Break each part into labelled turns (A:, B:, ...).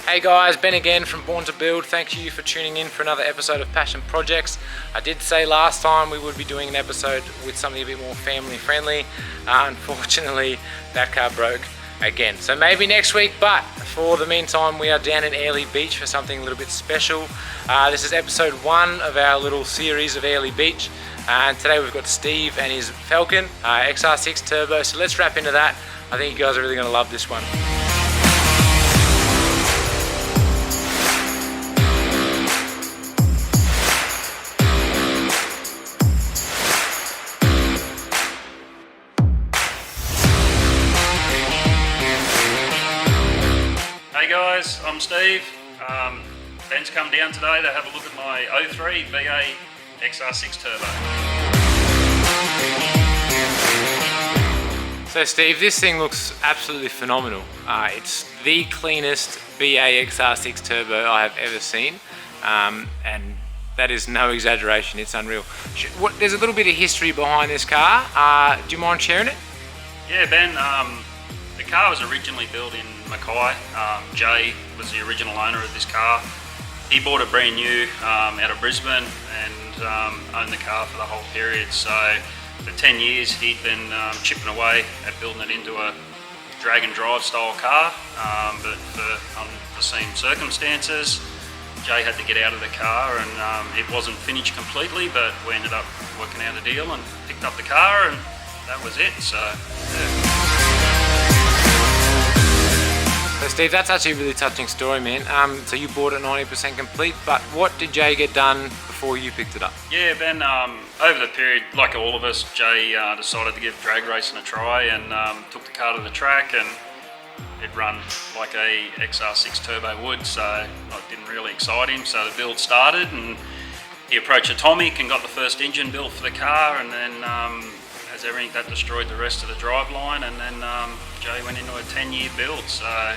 A: Hey guys, Ben again from Born to Build. Thank you for tuning in for another episode of Passion Projects. I did say last time we would be doing an episode with something a bit more family friendly. Unfortunately, that car broke again. So maybe next week, but for the meantime, we are down in Airlie Beach for something a little bit special. This is episode 1 of our little series of Airlie Beach. And today we've got Steve and his Falcon XR6 Turbo. So let's wrap into that. I think you guys are really going to love this one.
B: Hey guys, I'm Steve. Ben's come down today to have a look at my 03 VA XR6 Turbo.
A: So Steve, this thing looks absolutely phenomenal. It's the cleanest BA XR6 Turbo I have ever seen, and that is no exaggeration, it's unreal. There's a little bit of history behind this car. Do you mind sharing it?
B: Yeah, Ben, the car was originally built in Mackay. Jay was the original owner of this car. He bought it brand new out of Brisbane and owned the car for the whole period. So for 10 years he'd been chipping away at building it into a drag and drive style car, but for unforeseen circumstances Jay had to get out of the car and it wasn't finished completely, but we ended up working out a deal and picked up the car and that was it. So yeah.
A: So Steve, that's actually a really touching story, man. So you bought it 90% complete, but what did Jay get done before you picked it up?
B: Yeah, Ben, over the period, like all of us, Jay decided to give drag racing a try and took the car to the track, and it run like a XR6 Turbo would, so it didn't really excite him. So the build started and he approached Atomic and got the first engine built for the car, and then as everything, that destroyed the rest of the driveline, and then Jay went into a 10-year build. So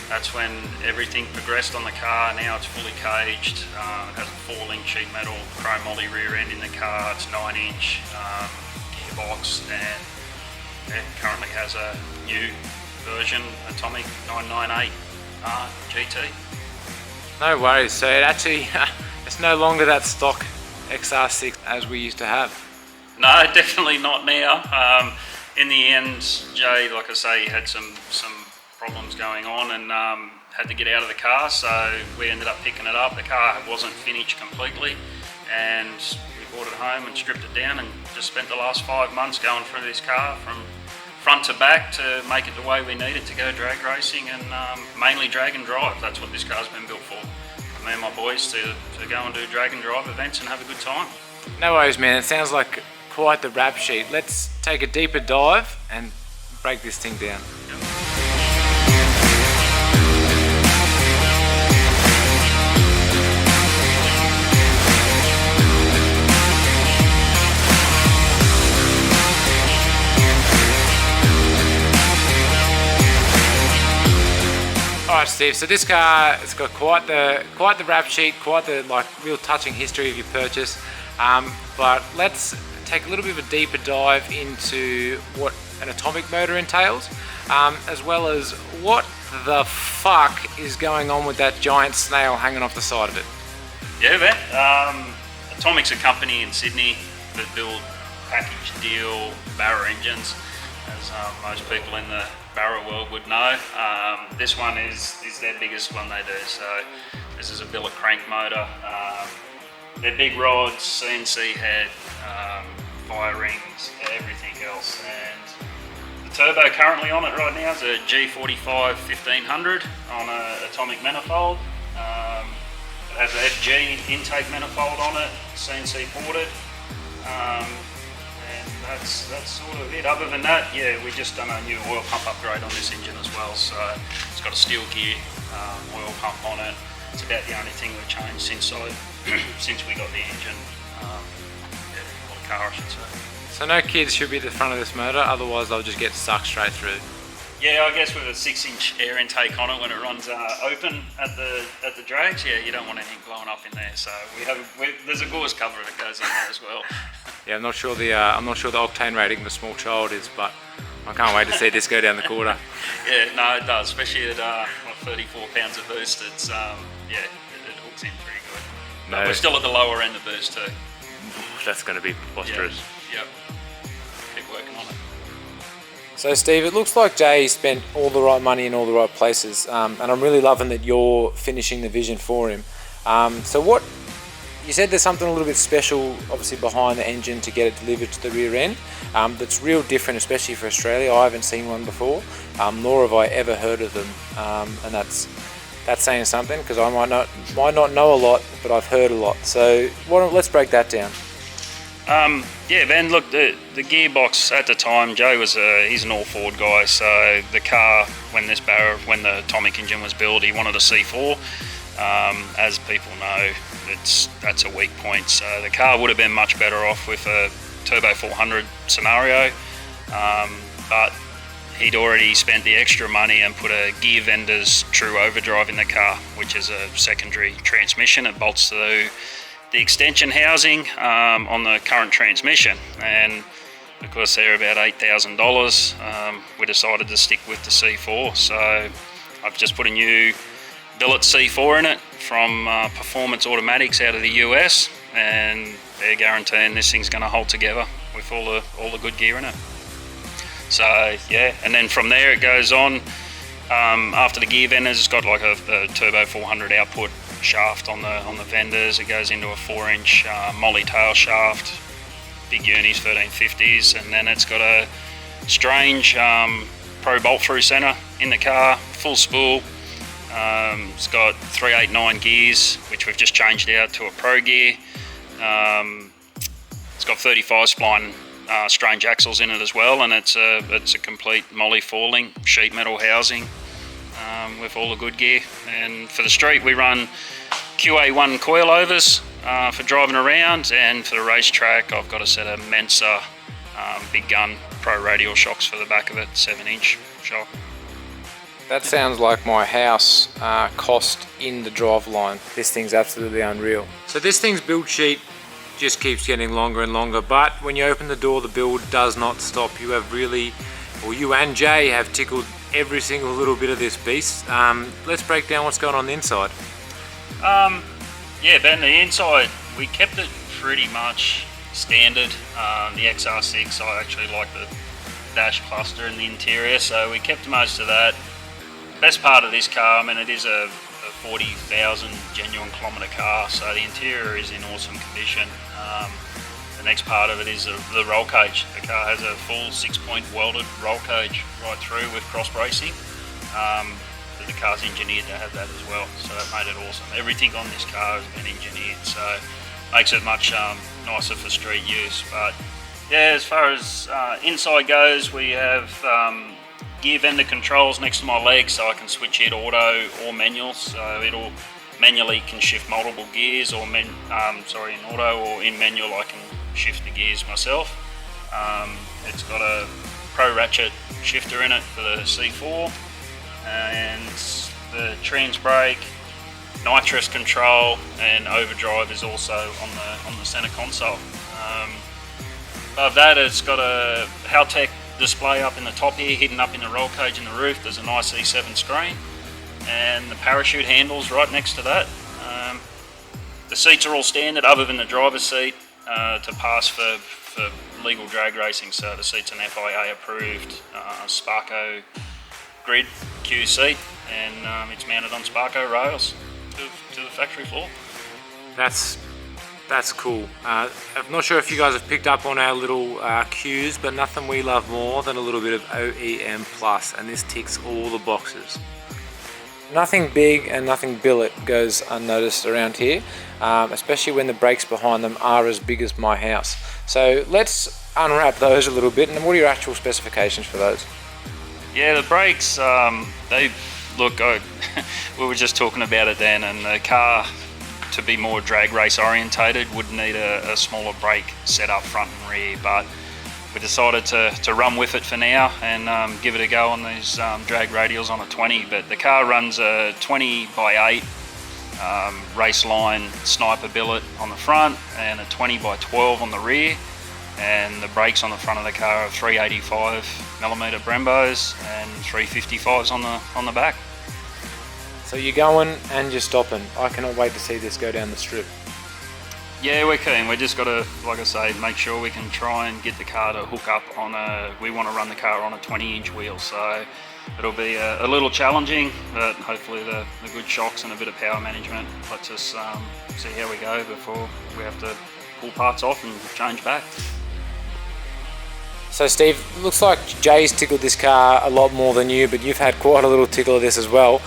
B: that's when everything progressed on the car. Now it's fully caged. It has a 4-link sheet metal chrome molly rear end in the car. It's 9-inch gearbox, and it currently has a new version Atomic 998 GT.
A: No worries. So it actually, it's no longer that stock XR6 as we used to have.
B: No, definitely not now. In the end, Jay, like I say, he had some problems going on and had to get out of the car, so we ended up picking it up. The car wasn't finished completely, and we brought it home and stripped it down and just spent the last 5 months going through this car from front to back to make it the way we need it to go drag racing, and mainly drag and drive. That's what this car's been built for. Me and my boys to go and do drag and drive events and have a good time.
A: No worries, man. It sounds like quite the rap sheet. Let's take a deeper dive and break this thing down. Alright Steve, so this car, it's got quite the rap sheet, quite the real touching history of your purchase, but let's take a little bit of a deeper dive into what an Atomic motor entails, as well as what the fuck is going on with that giant snail hanging off the side of it.
B: Yeah, man. Atomic's a company in Sydney that build package deal BARRA engines, as most people in the BARRA world would know. This one is their biggest one they do. So this is a billet crank motor. They're big rods, CNC head, fire rings, everything else. And the turbo currently on it right now is a G45 1500 on an Atomic manifold. It has an FG intake manifold on it, CNC ported. And that's sort of it. Other than that, yeah, we just done a new oil pump upgrade on this engine as well. So it's got a steel gear oil pump on it. It's about the only thing we've changed since we got the engine, or the car I should say.
A: So no kids should be at the front of this motor, otherwise they'll just get sucked straight through.
B: Yeah, I guess with a 6-inch air intake on it when it runs open at the drags, yeah, you don't want anything blowing up in there. So there's a gauze cover that goes on there as well.
A: Yeah, I'm not sure the octane rating of a small child is, but I can't wait to see this go down the quarter.
B: Yeah, no, it does, especially at 34 pounds of boost. It's it hooks in pretty good. But we're still at the lower end of boost too.
A: That's going to be preposterous.
B: Yep. Keep working on it.
A: So Steve, it looks like Jay spent all the right money in all the right places, and I'm really loving that you're finishing the vision for him. So what, you said there's something a little bit special obviously behind the engine to get it delivered to the rear end, that's real different, especially for Australia. I haven't seen one before, nor have I ever heard of them, and that's saying something, because I might not know a lot, but I've heard a lot. So let's break that down.
B: Yeah, Ben, look, the gearbox at the time, Joe he's an all-Ford guy, so the car, when the Atomic engine was built, he wanted a C4. As people know, that's a weak point, so the car would have been much better off with a Turbo 400 scenario, but he'd already spent the extra money and put a gear vendor's true overdrive in the car, which is a secondary transmission. It bolts through the extension housing on the current transmission, and because they're about $8,000, we decided to stick with the C4. So I've just put a new billet C4 in it from Performance Automatics out of the US, and they're guaranteeing this thing's going to hold together with all the good gear in it. So yeah, and then from there it goes on. After the gear vendors, it's got like a Turbo 400 output shaft on the vendors. It goes into a 4-inch molly tail shaft, big unis, 1350s, and then it's got a strange pro bolt through center in the car, full spool. It's got 389 gears, which we've just changed out to a pro gear. It's got 35 spline strange axles in it as well, and it's a complete molly 4-link sheet metal housing with all the good gear. And for the street we run QA1 coilovers for driving around, and for the racetrack I've got a set of Mensa big gun pro radial shocks for the back of it, 7-inch shock.
A: That sounds like my house cost in the driveline. This thing's absolutely unreal. So this thing's build sheet just keeps getting longer and longer, but when you open the door, the build does not stop. You have really, well, you and Jay have tickled every single little bit of this beast. Let's break down what's going on the inside.
B: Yeah, Ben, the inside, we kept it pretty much standard. The XR6, I actually like the dash cluster in the interior, so we kept most of that. Best part of this car, I mean, it is a 40,000 genuine kilometre car, so the interior is in awesome condition. The next part of it is the roll cage. The car has a full 6-point welded roll cage right through with cross bracing. The car's engineered to have that as well, so that made it awesome. Everything on this car has been engineered, so makes it much nicer for street use. But yeah, as far as inside goes, we have gear vendor controls next to my leg, so I can switch it auto or manual, so it'll manually can shift multiple gears, or in auto or in manual I can shift the gears myself. It's got a pro ratchet shifter in it for the C4, and the trans brake, nitrous control and overdrive is also on the center console. Above that, it's got a Haltech display up in the top here, hidden up in the roll cage in the roof. There's a nice E7 screen, and the parachute handles right next to that. The seats are all standard other than the driver's seat to pass for legal drag racing, so the seat's an FIA approved Sparco grid Q seat, and it's mounted on Sparco rails to the factory floor.
A: That's cool. I'm not sure if you guys have picked up on our little cues, but nothing we love more than a little bit of OEM plus, and this ticks all the boxes. Nothing big and nothing billet goes unnoticed around here, especially when the brakes behind them are as big as my house. So let's unwrap those a little bit, and what are your actual specifications for those?
B: Yeah, the brakes, they look, we were just talking about it then, and the car, to be more drag race orientated, would need a smaller brake set up front and rear, but we decided to run with it for now and give it a go on these drag radials on a 20. But the car runs a 20x8 race line sniper billet on the front and a 20x12 on the rear. and the brakes on the front of the car are 385mm Brembos and 355s on the back.
A: So you're going and you're stopping. I cannot wait to see this go down the strip.
B: Yeah, we're keen. We just got to, like I say, make sure we can try and get the car to hook up on we want to run the car on a 20-inch wheel, so it'll be a little challenging, but hopefully the good shocks and a bit of power management lets us see how we go before we have to pull parts off and change back.
A: So Steve, looks like Jay's tickled this car a lot more than you, but you've had quite a little tickle of this as well.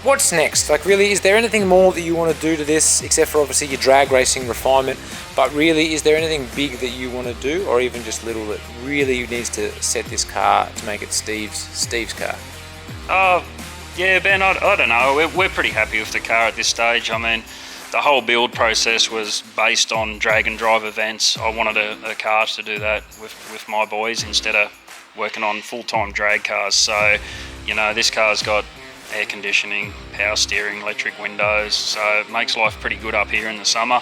A: What's next? Like, really, is there anything more that you want to do to this, except for obviously your drag racing refinement, but really, is there anything big that you want to do, or even just little that really needs to set this car to make it Steve's car?
B: Yeah, Ben, I don't know. We're pretty happy with the car at this stage. I mean, the whole build process was based on drag and drive events. I wanted a car to do that with my boys instead of working on full-time drag cars. So, you know, this car's got air conditioning, power steering, electric windows, so it makes life pretty good up here in the summer.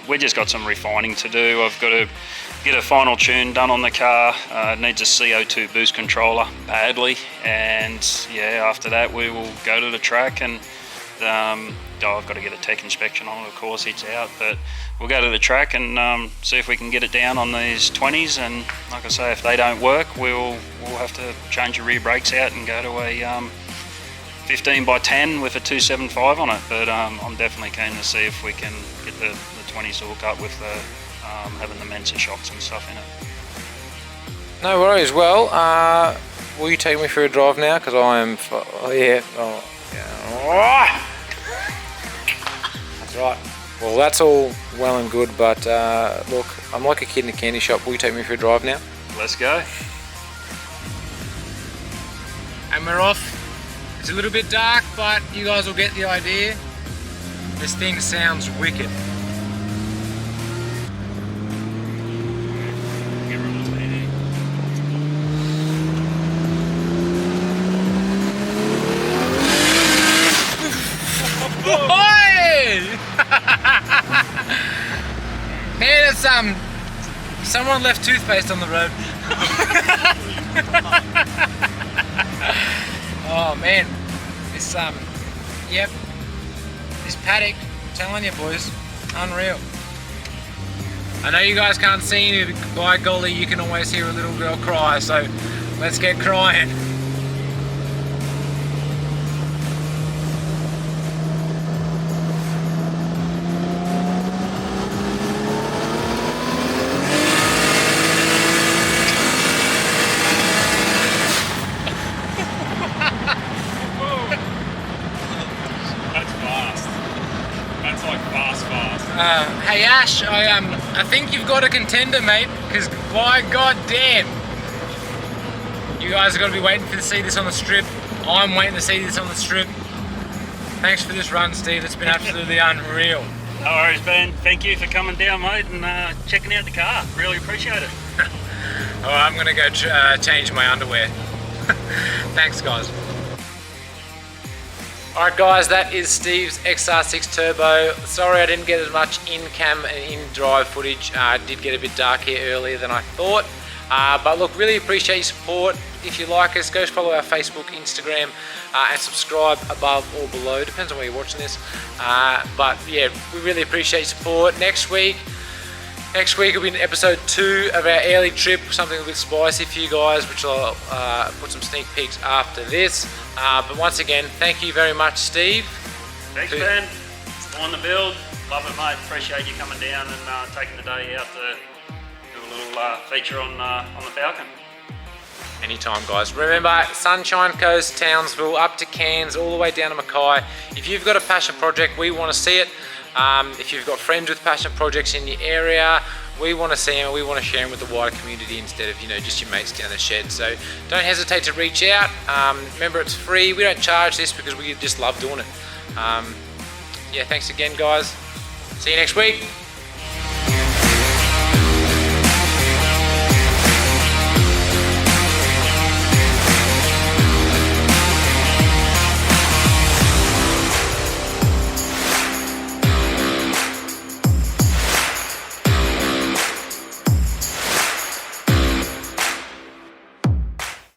B: We just got some refining to do. I've got to get a final tune done on the car. It needs a CO2 boost controller badly, and yeah, after that we will go to the track and I've got to get a tech inspection on it, of course, it's out, but we'll go to the track and see if we can get it down on these 20s, and like I say, if they don't work, we'll have to change the rear brakes out and go to a 15x10 with a 275 on it, but I'm definitely keen to see if we can get the 20s to hook up with having the Mensa shocks and stuff in it.
A: No worries. Well, will you take me for a drive now? Because I am, That's right. Well, that's all well and good, but look, I'm like a kid in a candy shop. Will you take me for a drive now?
B: Let's go.
A: And we're off. It's a little bit dark, but you guys will get the idea. This thing sounds wicked. Man, it's someone left toothpaste on the road. Oh man, this yep, this paddock, I'm telling you boys, unreal. I know you guys can't see me, but by golly, you can always hear a little girl cry, so let's get crying. Hey Ash, I think you've got a contender, mate, because by god damn, you guys are going to be waiting to see this on the strip. I'm waiting to see this on the strip. Thanks for this run, Steve. It's been absolutely unreal.
B: No worries, Ben. Thank you for coming down, mate, and checking out the car. Really appreciate it.
A: Oh, I'm going to go change my underwear. Thanks, guys. Alright guys, that is Steve's XR6 Turbo. Sorry I didn't get as much in-cam and in-drive footage. I did get a bit dark here earlier than I thought. But look, really appreciate your support. If you like us, go follow our Facebook, Instagram, and subscribe above or below. Depends on where you're watching this. But yeah, we really appreciate your support. Next week will be episode 2 of our early trip, something a bit spicy for you guys, which I'll put some sneak peeks after this. But once again, thank you very much, Steve.
B: Thanks, Ben. On the build. Love it, mate. Appreciate you coming down and taking the day out to do a little feature on the Falcon.
A: Anytime, guys. Remember, Sunshine Coast, Townsville, up to Cairns, all the way down to Mackay. If you've got a passion project, we want to see it. If you've got friends with passion projects in your area, we want to see them, we want to share them with the wider community instead of, you know, just your mates down the shed. So don't hesitate to reach out. Remember, it's free. We don't charge this because we just love doing it. Yeah, thanks again, guys. See you next week.